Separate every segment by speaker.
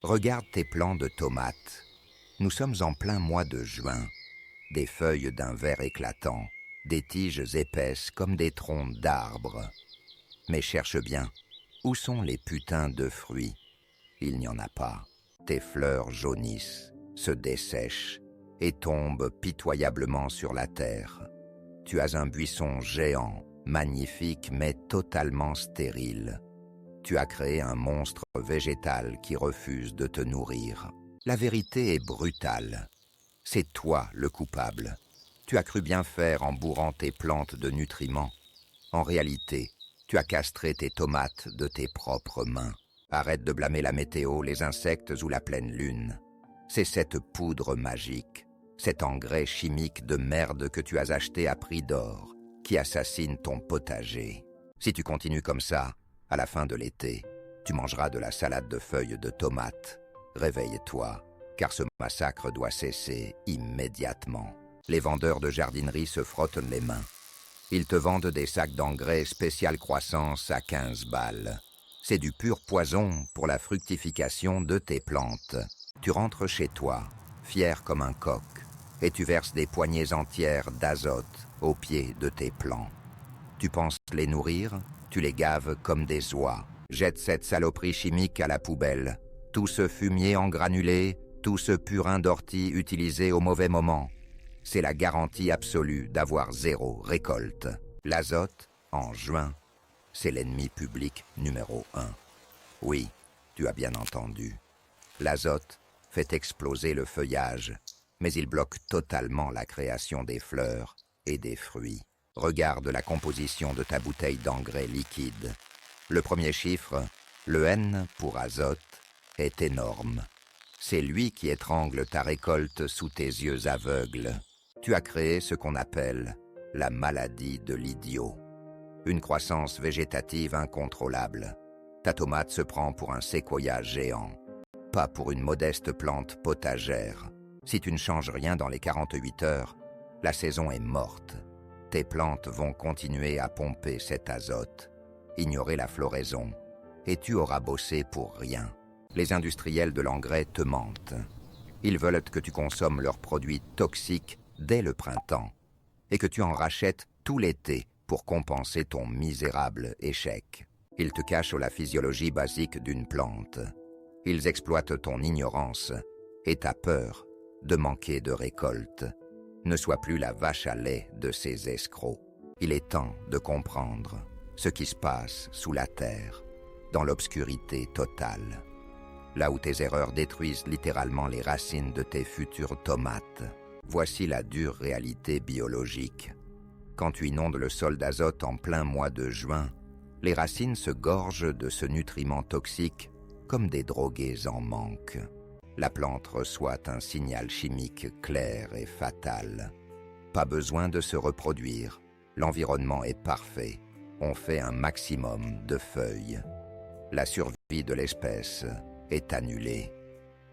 Speaker 1: Regarde tes plants de tomates. Nous sommes en plein mois de juin. Des feuilles d'un vert éclatant, des tiges épaisses comme des troncs d'arbres. Mais cherche bien, où sont les putains de fruits? Il n'y en a pas. Tes fleurs jaunissent, se dessèchent et tombent pitoyablement sur la terre. Tu as un buisson géant, magnifique mais totalement stérile. Tu as créé un monstre végétal qui refuse de te nourrir. La vérité est brutale. C'est toi le coupable. Tu as cru bien faire en bourrant tes plantes de nutriments. En réalité, tu as castré tes tomates de tes propres mains. Arrête de blâmer la météo, les insectes ou la pleine lune. C'est cette poudre magique, cet engrais chimique de merde que tu as acheté à prix d'or, qui assassine ton potager. Si tu continues comme ça, à la fin de l'été, tu mangeras de la salade de feuilles de tomates. Réveille-toi, car ce massacre doit cesser immédiatement. Les vendeurs de jardinerie se frottent les mains. Ils te vendent des sacs d'engrais spécial croissance à 15 balles. C'est du pur poison pour la fructification de tes plantes. Tu rentres chez toi, fier comme un coq, et tu verses des poignées entières d'azote au pied de tes plants. Tu penses les nourrir? Tu les gaves comme des oies. Jette cette saloperie chimique à la poubelle. Tout ce fumier en granulés, tout ce purin d'ortie utilisé au mauvais moment. C'est la garantie absolue d'avoir 0 récolte. L'azote, en juin, c'est l'ennemi public numéro 1. Oui, tu as bien entendu. L'azote fait exploser le feuillage, mais il bloque totalement la création des fleurs et des fruits. Regarde la composition de ta bouteille d'engrais liquide. Le premier chiffre, le N pour azote, est énorme. C'est lui qui étrangle ta récolte sous tes yeux aveugles. Tu as créé ce qu'on appelle la maladie de l'idiot. Une croissance végétative incontrôlable. Ta tomate se prend pour un séquoia géant, pas pour une modeste plante potagère. Si tu ne changes rien dans les 48 heures, la saison est morte. Tes plantes vont continuer à pomper cet azote, ignorer la floraison, et tu auras bossé pour rien. Les industriels de l'engrais te mentent. Ils veulent que tu consommes leurs produits toxiques dès le printemps et que tu en rachètes tout l'été pour compenser ton misérable échec. Ils te cachent la physiologie basique d'une plante. Ils exploitent ton ignorance et ta peur de manquer de récolte. Ne sois plus la vache à lait de ces escrocs. Il est temps de comprendre ce qui se passe sous la terre, dans l'obscurité totale. Là où tes erreurs détruisent littéralement les racines de tes futures tomates. Voici la dure réalité biologique. Quand tu inondes le sol d'azote en plein mois de juin, les racines se gorgent de ce nutriment toxique comme des drogués en manque. La plante reçoit un signal chimique clair et fatal. Pas besoin de se reproduire. L'environnement est parfait. On fait un maximum de feuilles. La survie de l'espèce est annulée.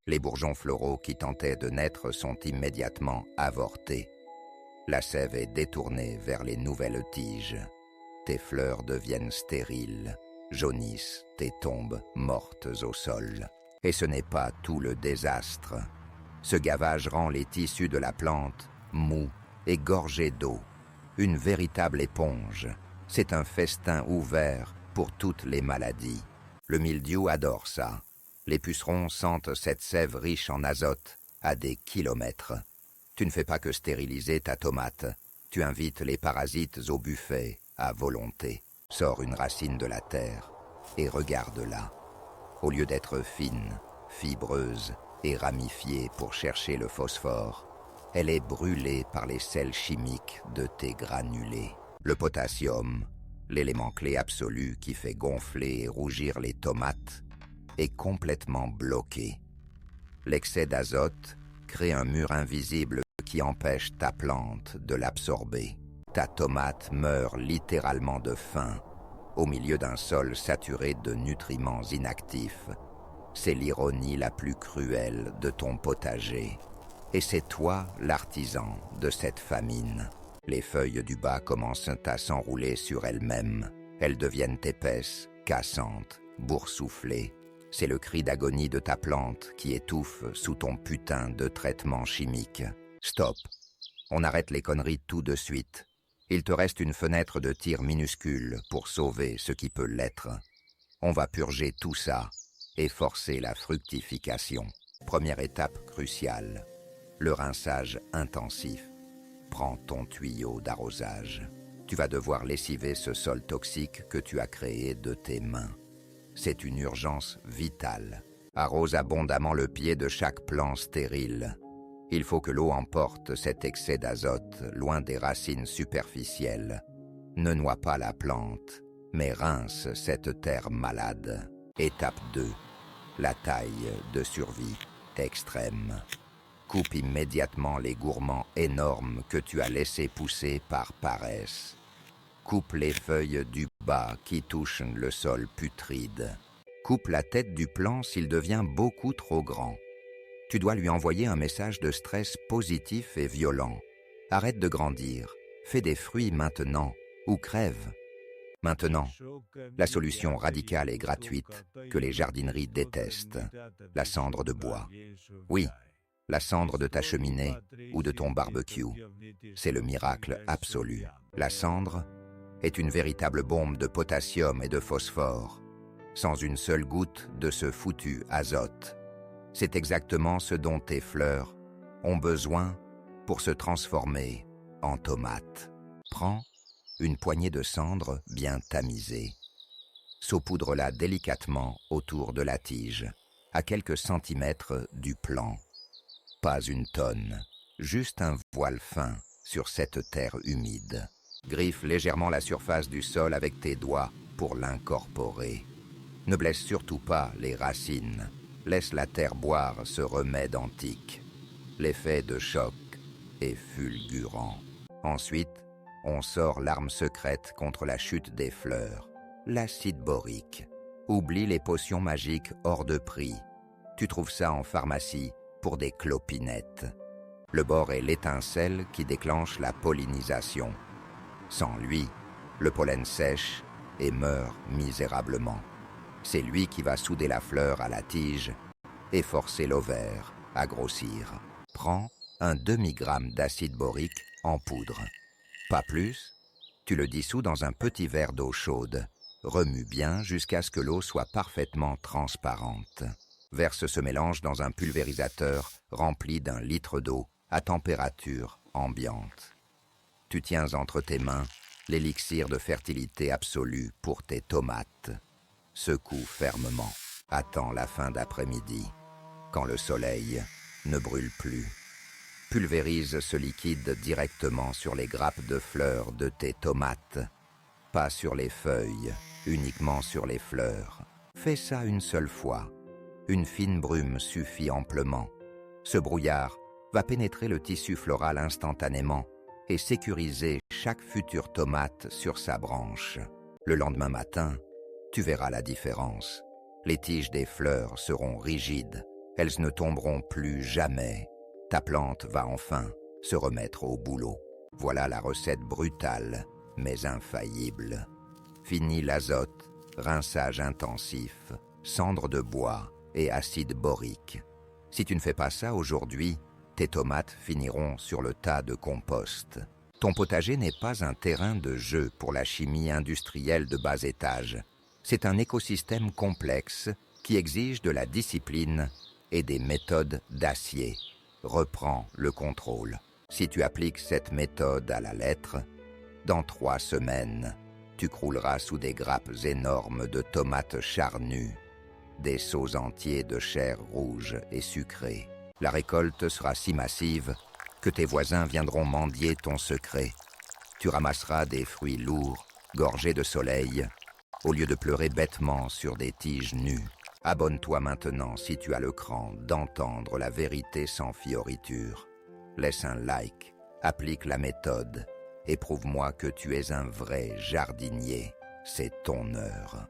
Speaker 1: Les bourgeons floraux qui tentaient de naître sont immédiatement avortés. La sève est détournée vers les nouvelles tiges. Tes fleurs deviennent stériles, jaunissent et tombent mortes au sol. Et ce n'est pas tout le désastre. Ce gavage rend les tissus de la plante mous et gorgés d'eau. Une véritable éponge. C'est un festin ouvert pour toutes les maladies. Le mildiou adore ça. Les pucerons sentent cette sève riche en azote à des kilomètres. Tu ne fais pas que stériliser ta tomate. Tu invites les parasites au buffet à volonté. Sors une racine de la terre et regarde-la. Au lieu d'être fine, fibreuse et ramifiée pour chercher le phosphore, elle est brûlée par les sels chimiques de tes granulés. Le potassium, l'élément clé absolu qui fait gonfler et rougir les tomates, est complètement bloqué. L'excès d'azote crée un mur invisible qui empêche ta plante de l'absorber. Ta tomate meurt littéralement de faim au milieu d'un sol saturé de nutriments inactifs. C'est l'ironie la plus cruelle de ton potager. Et c'est toi l'artisan de cette famine. Les feuilles du bas commencent à s'enrouler sur elles-mêmes. Elles deviennent épaisses, cassantes, boursouflées. C'est le cri d'agonie de ta plante qui étouffe sous ton putain de traitement chimique. Stop. On arrête les conneries tout de suite. Il te reste une fenêtre de tir minuscule pour sauver ce qui peut l'être. On va purger tout ça et forcer la fructification. Première étape cruciale, le rinçage intensif. Prends ton tuyau d'arrosage. Tu vas devoir lessiver ce sol toxique que tu as créé de tes mains. C'est une urgence vitale. Arrose abondamment le pied de chaque plant stérile. Il faut que l'eau emporte cet excès d'azote loin des racines superficielles. Ne noie pas la plante, mais rince cette terre malade. Étape 2. La taille de survie extrême. Coupe immédiatement les gourmands énormes que tu as laissés pousser par paresse. Coupe les feuilles du bas qui touchent le sol putride. Coupe la tête du plant s'il devient beaucoup trop grand. Tu dois lui envoyer un message de stress positif et violent. Arrête de grandir, fais des fruits maintenant, ou crève. Maintenant, la solution radicale et gratuite que les jardineries détestent, la cendre de bois. Oui, la cendre de ta cheminée ou de ton barbecue. C'est le miracle absolu. La cendre est une véritable bombe de potassium et de phosphore, sans une seule goutte de ce foutu azote. C'est exactement ce dont tes fleurs ont besoin pour se transformer en tomates. Prends une poignée de cendre bien tamisée. Saupoudre-la délicatement autour de la tige, à quelques centimètres du plant. Pas une tonne, juste un voile fin sur cette terre humide. Griffe légèrement la surface du sol avec tes doigts pour l'incorporer. Ne blesse surtout pas les racines. Laisse la terre boire ce remède antique. L'effet de choc est fulgurant. Ensuite, on sort l'arme secrète contre la chute des fleurs, l'acide borique. Oublie les potions magiques hors de prix. Tu trouves ça en pharmacie pour des clopinettes. Le bore est l'étincelle qui déclenche la pollinisation. Sans lui, le pollen sèche et meurt misérablement. C'est lui qui va souder la fleur à la tige et forcer l'ovaire à grossir. Prends un demi-gramme d'acide borique en poudre. Pas plus, tu le dissous dans un petit verre d'eau chaude. Remue bien jusqu'à ce que l'eau soit parfaitement transparente. Verse ce mélange dans un pulvérisateur rempli d'1 litre d'eau à température ambiante. Tu tiens entre tes mains l'élixir de fertilité absolue pour tes tomates. Secoue fermement. Attends la fin d'après-midi, quand le soleil ne brûle plus. Pulvérise ce liquide directement sur les grappes de fleurs de tes tomates. Pas sur les feuilles, uniquement sur les fleurs. Fais ça une seule fois. Une fine brume suffit amplement. Ce brouillard va pénétrer le tissu floral instantanément et sécuriser chaque future tomate sur sa branche. Le lendemain matin, tu verras la différence. Les tiges des fleurs seront rigides. Elles ne tomberont plus jamais. Ta plante va enfin se remettre au boulot. Voilà la recette brutale, mais infaillible. Fini l'azote, rinçage intensif, cendre de bois et acide borique. Si tu ne fais pas ça aujourd'hui, tes tomates finiront sur le tas de compost. Ton potager n'est pas un terrain de jeu pour la chimie industrielle de bas étage. C'est un écosystème complexe qui exige de la discipline et des méthodes d'acier. Reprends le contrôle. Si tu appliques cette méthode à la lettre, dans 3 semaines, tu crouleras sous des grappes énormes de tomates charnues, des seaux entiers de chair rouge et sucrée. La récolte sera si massive que tes voisins viendront mendier ton secret. Tu ramasseras des fruits lourds, gorgés de soleil, au lieu de pleurer bêtement sur des tiges nues. Abonne-toi maintenant si tu as le cran d'entendre la vérité sans fioriture. Laisse un like, applique la méthode et prouve-moi que tu es un vrai jardinier. C'est ton heure.